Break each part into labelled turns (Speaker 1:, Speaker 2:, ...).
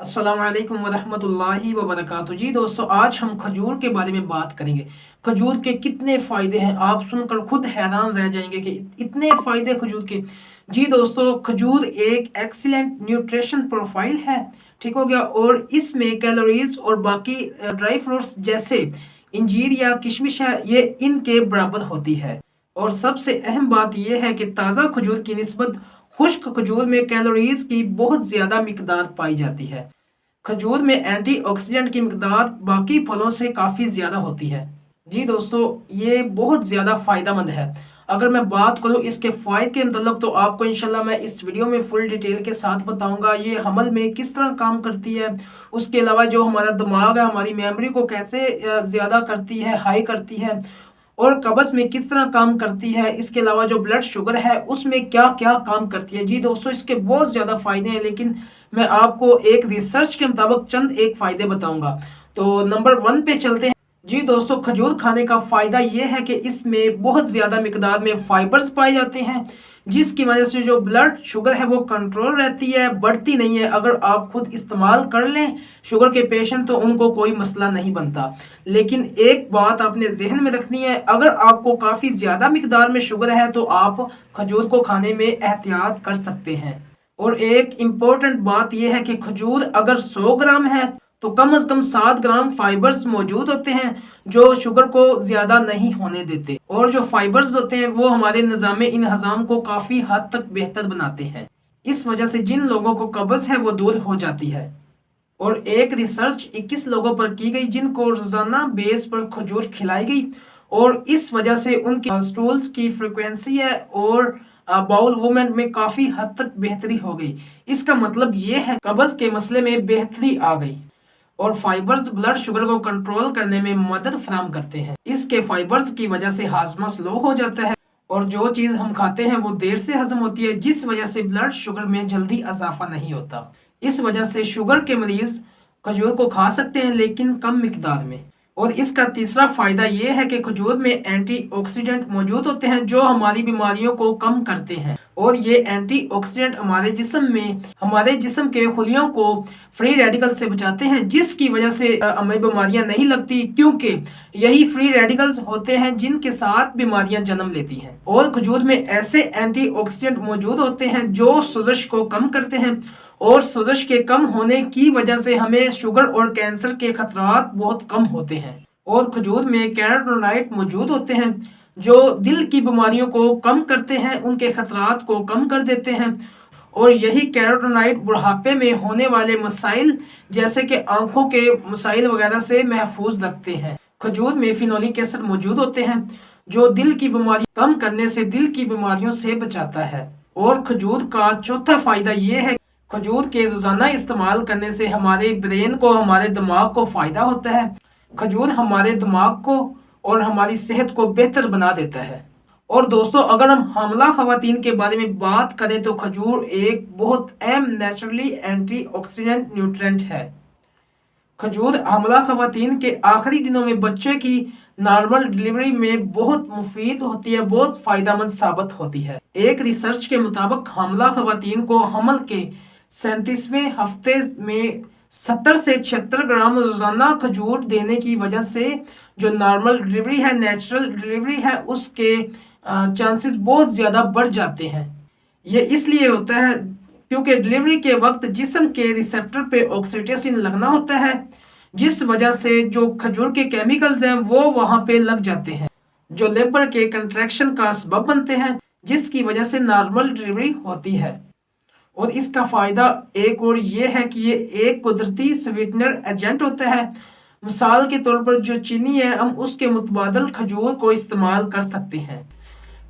Speaker 1: अस्सलाम वालेकुम वरहमतुल्लाहि वबरकातुहू। जी दोस्तों, आज हम खजूर के बारे में बात करेंगे। खजूर के कितने फ़ायदे हैं, आप सुनकर खुद हैरान रह जाएंगे कि इतने फ़ायदे खजूर के। जी दोस्तों, खजूर एक एक्सीलेंट न्यूट्रिशन प्रोफाइल है, ठीक हो गया। और इसमें कैलोरीज और बाकी ड्राई फ्रूट्स जैसे इंजीर या किशमिश है, ये इनके बराबर होती है। और सबसे अहम बात यह है कि ताज़ा खजूर की निस्बत खुश्क खजूर में कैलोरीज की बहुत ज़्यादा मिकदार पाई जाती है। खजूर में एंटीऑक्सीडेंट की मिकदार बाकी फलों से काफ़ी ज़्यादा होती है। जी दोस्तों, ये बहुत ज़्यादा फ़ायदेमंद है। अगर मैं बात करूं इसके फ़ायदे के मतलब, तो आपको इंशाल्लाह मैं इस वीडियो में फुल डिटेल के साथ बताऊंगा ये हमल में किस तरह काम करती है। उसके अलावा जो हमारा दिमाग है, हमारी मेमोरी को कैसे ज़्यादा करती है, हाई करती है, और कब्ज़ में किस तरह काम करती है। इसके अलावा जो ब्लड शुगर है उसमें क्या क्या काम करती है। जी दोस्तों, इसके बहुत ज़्यादा फ़ायदे हैं, लेकिन मैं आपको एक रिसर्च के मुताबिक चंद एक फ़ायदे बताऊंगा। तो नंबर 1 पे चलते हैं। जी दोस्तों, खजूर खाने का फ़ायदा ये है कि इसमें बहुत ज़्यादा मिकदार में फाइबर्स पाए जाते हैं, जिसकी वजह से जो ब्लड शुगर है वो कंट्रोल रहती है, बढ़ती नहीं है। अगर आप खुद इस्तेमाल कर लें शुगर के पेशेंट, तो उनको कोई मसला नहीं बनता। लेकिन एक बात आपने जहन में रखनी है, अगर आपको काफ़ी ज़्यादा मिकदार में शुगर है तो आप खजूर को खाने में एहतियात कर सकते हैं। और एक इम्पोर्टेंट बात यह है कि खजूर अगर 100 ग्राम है तो कम से कम 7 ग्राम फाइबर्स मौजूद होते हैं, जो शुगर को ज़्यादा नहीं होने देते। और जो फाइबर्स होते हैं वो हमारे निज़ाम इंहज़ाम को काफ़ी हद तक बेहतर बनाते हैं। इस वजह से जिन लोगों को कब्ज़ है वो दूर हो जाती है। और एक रिसर्च 21 लोगों पर की गई जिनको रोज़ाना बेस पर खजूर खिलाई गई, और इस वजह से उनके स्टूल्स की फ्रिक्वेंसी है और बाउल मूवमेंट में काफ़ी हद तक बेहतरी हो गई। इसका मतलब ये है कब्ज़ के मसले में बेहतरी आ गई। और फाइबर्स ब्लड शुगर को कंट्रोल करने में मदद फराहम करते हैं। इसके फाइबर्स की वजह से हाजमा स्लो हो जाता है, और जो चीज़ हम खाते हैं वो देर से हजम होती है, जिस वजह से ब्लड शुगर में जल्दी इजाफा नहीं होता। इस वजह से शुगर के मरीज खजूर को खा सकते हैं, लेकिन कम मिकदार में। और इसका तीसरा फायदा ये है कि खजूर में एंटीऑक्सीडेंट मौजूद होते हैं जो हमारी बीमारियों को कम करते हैं। और ये एंटीऑक्सीडेंट हमारे जिस्म के खुलियों को फ्री रेडिकल से बचाते हैं, जिसकी वजह से हमें बीमारियां नहीं लगती, क्योंकि यही फ्री रेडिकल्स होते हैं जिनके साथ बीमारियां जन्म लेती हैं। और खजूर में ऐसे एंटीऑक्सीडेंट मौजूद होते हैं जो सोजश को कम करते हैं, और सोजश के कम होने की वजह से हमें शुगर और कैंसर के खतरात बहुत कम होते हैं। और खजूर में कैरोटीनॉइड मौजूद होते हैं जो दिल की बीमारियों को कम करते हैं, उनके खतरात को कम कर देते हैं। और यही कैरोटीनॉइड बुढ़ापे में होने वाले मसाइल जैसे कि आंखों के मसाइल वगैरह से महफूज रखते हैं। खजूर में फिनोलिक एसिड मौजूद होते हैं जो दिल की बीमारी कम करने से दिल की बीमारियों से बचाता है। और खजूर का चौथा फायदा ये है, खजूर के रोजाना इस्तेमाल करने से हमारे ब्रेन को, हमारे दिमाग को फायदा होता है। खजूर हमारे दिमाग को और हमारी सेहत को बेहतर बना देता है। और दोस्तों, अगर हम हामला खवातीन के बारे में बात करें तो खजूर एक बहुत अहम नेचुरली एंटीऑक्सीडेंट न्यूट्रिएंट है। खजूर हामला खवातीन के आखिरी दिनों में बच्चे की नॉर्मल डिलीवरी में बहुत मुफीद होती है, बहुत फायदेमंद साबित होती है। एक रिसर्च के मुताबिक हामला खवातीन को हमल के 37वें हफ्ते में 70 से 76 ग्राम रोजाना खजूर देने की वजह से जो नॉर्मल डिलीवरी है, नेचुरल डिलीवरी है, उसके चांसेस बहुत ज़्यादा बढ़ जाते हैं। ये इसलिए होता है क्योंकि डिलीवरी के वक्त जिस्म के रिसेप्टर पे ऑक्सीटोसिन लगना होता है, जिस वजह से जो खजूर के केमिकल्स हैं वो वहाँ पे लग जाते हैं, जो लेबर के कंट्रैक्शन का सबब बनते हैं, जिसकी वजह से नॉर्मल डिलीवरी होती है। और इसका फ़ायदा एक और ये है कि ये एक कुदरती स्वीटनर एजेंट होता है। मिसाल के तौर पर जो चीनी है, हम उसके मुतबादल खजूर को इस्तेमाल कर सकते हैं।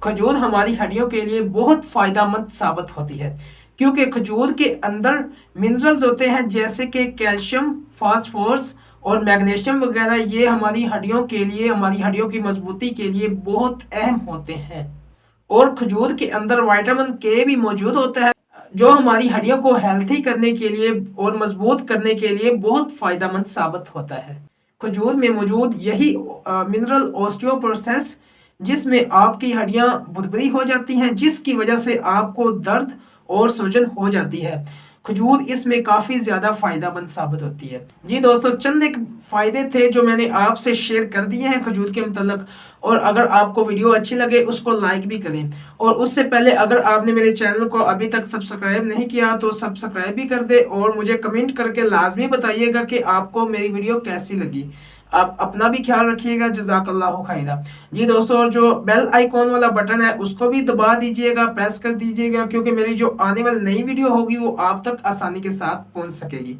Speaker 1: खजूर हमारी हड्डियों के लिए बहुत फ़ायदेमंद साबित होती है, क्योंकि खजूर के अंदर मिनरल्स होते हैं जैसे कि कैल्शियम, फास्फोरस और मैग्नीशियम वगैरह। ये हमारी हड्डियों के लिए, हमारी हड्डियों की मजबूती के लिए बहुत अहम होते हैं। और खजूर के अंदर विटामिन के भी मौजूद होता है जो हमारी हड्डियों को हेल्थी करने के लिए और मजबूत करने के लिए बहुत फ़ायदेमंद साबित होता है। खजूर में मौजूद यही मिनरल ऑस्टियोपोरोसिस, जिसमें आपकी हड्डियां भुरभुरी हो जाती हैं, जिसकी वजह से आपको दर्द और सूजन हो जाती है। खजूर इसमें काफ़ी ज़्यादा फ़ायदेमंद साबित होती है। जी दोस्तों, चंद एक फ़ायदे थे जो मैंने आपसे शेयर कर दिए हैं खजूर के मतलब। और अगर आपको वीडियो अच्छी लगे उसको लाइक भी करें, और उससे पहले अगर आपने मेरे चैनल को अभी तक सब्सक्राइब नहीं किया तो सब्सक्राइब भी कर दे, और मुझे कमेंट करके लाजमी बताइएगा कि आपको मेरी वीडियो कैसी लगी। आप अपना भी ख्याल रखिएगा। जज़ाकल्लाहु खैरा। जी दोस्तों, और जो बेल आइकॉन वाला बटन है उसको भी दबा दीजिएगा, प्रेस कर दीजिएगा, क्योंकि मेरी जो आने वाली नई वीडियो होगी वो आप तक आसानी के साथ पहुंच सकेगी।